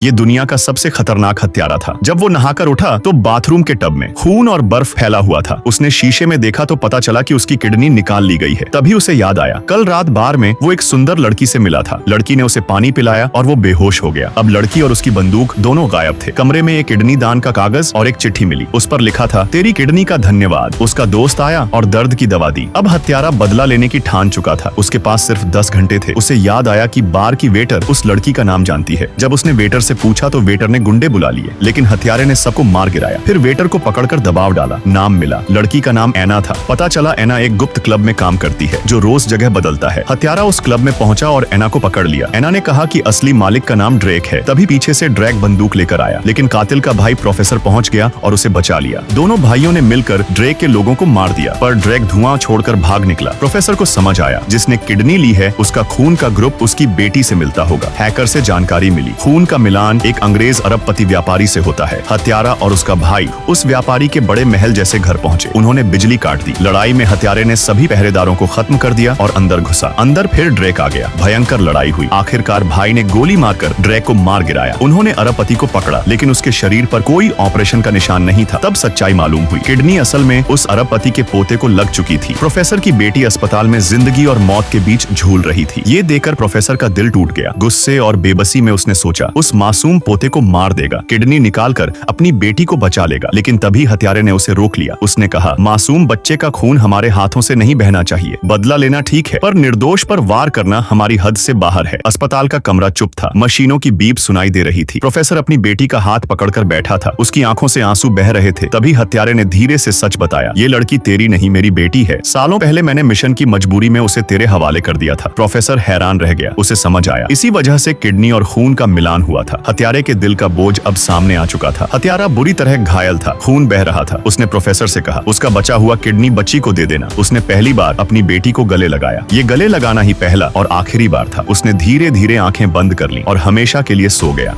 ये दुनिया का सबसे खतरनाक हत्यारा था। जब वो नहाकर उठा तो बाथरूम के टब में खून और बर्फ फैला हुआ था। उसने शीशे में देखा तो पता चला कि उसकी किडनी निकाल ली गई है। तभी उसे याद आया, कल रात बार में वो एक सुंदर लड़की से मिला था। लड़की ने उसे पानी पिलाया और वो बेहोश हो गया। अब लड़की और उसकी बंदूक दोनों गायब थे। कमरे में एक किडनी दान का कागज और एक चिट्ठी मिली। उस पर लिखा था, तेरी किडनी का धन्यवाद। उसका दोस्त आया और दर्द की दवा दी। अब हत्यारा बदला लेने की ठान चुका था। उसके पास सिर्फ 10 घंटे थे। उसे याद आया कि बार की वेटर उस लड़की का नाम जानती है। जब उसने वेटर से पूछा तो वेटर ने गुंडे बुला लिए, लेकिन हत्यारे ने सबको मार गिराया। फिर वेटर को पकड़कर दबाव डाला। नाम मिला, लड़की का नाम एना था। पता चला एना एक गुप्त क्लब में काम करती है जो रोज जगह बदलता है। हत्यारा उस क्लब में पहुंचा और एना को पकड़ लिया। एना ने कहा कि असली मालिक का नाम ड्रेक है। तभी पीछे से ड्रेक बंदूक लेकर आया, लेकिन कातिल का भाई प्रोफेसर पहुंच गया और उसे बचा लिया। दोनों भाइयों ने मिलकर ड्रेक के लोगों को मार दिया, पर ड्रेक धुआं छोड़कर भाग निकला। प्रोफेसर को समझ आया, जिसने किडनी ली है उसका खून का ग्रुप उसकी बेटी से मिलता होगा। हैकर से जानकारी मिली, खून का मिलान एक अंग्रेज अरबपति व्यापारी से होता है। हत्यारा और उसका भाई उस व्यापारी के बड़े महल जैसे घर पहुंचे। उन्होंने बिजली काट दी। लड़ाई में हत्यारे ने सभी पहरेदारों को खत्म कर दिया और अंदर घुसा। अंदर फिर ड्रेक आ गया। भयंकर लड़ाई हुई। आखिरकार भाई ने गोली मारकर ड्रेक को मार गिराया। उन्होंने अरबपति को पकड़ा, लेकिन उसके शरीर पर कोई ऑपरेशन का निशान नहीं था। तब सच्चाई मालूम हुई, किडनी असल में उस अरबपति के पोते को लग चुकी थी। प्रोफेसर की बेटी अस्पताल में जिंदगी और मौत के बीच झूल रही थी। ये देखकर प्रोफेसर का दिल टूट गया। गुस्से और बेबसी में उसने सोचा, उस मासूम पोते को मार देगा, किडनी निकालकर अपनी बेटी को बचा लेगा। लेकिन तभी हत्यारे ने उसे रोक लिया। उसने कहा, मासूम बच्चे का खून हमारे हाथों से नहीं बहना चाहिए। बदला लेना ठीक है, पर निर्दोष पर वार करना हमारी हद से बाहर है। अस्पताल का कमरा चुप था। मशीनों की बीप सुनाई दे रही थी। प्रोफेसर अपनी बेटी का हाथ पकड़कर बैठा था। उसकी आंखों से आंसू बह रहे थे। तभी हत्यारे ने धीरे से सच बताया, ये लड़की तेरी नहीं, मेरी बेटी है। सालों पहले मैंने मिशन की मजबूरी में उसे तेरे हवाले कर दिया था। प्रोफेसर हैरान रह गया। उसे समझ आया, इसी वजह से किडनी और खून का मिलान हुआ था। हत्यारे के दिल का बोझ अब सामने आ चुका था। हत्यारा बुरी तरह घायल था, खून बह रहा था। उसने प्रोफेसर से कहा, उसका बचा हुआ किडनी बच्ची को दे देना। उसने पहली बार अपनी बेटी को गले लगाया। ये गले लगाना ही पहला और आखिरी बार था। उसने धीरे धीरे आंखें बंद कर ली और हमेशा के लिए सो गया।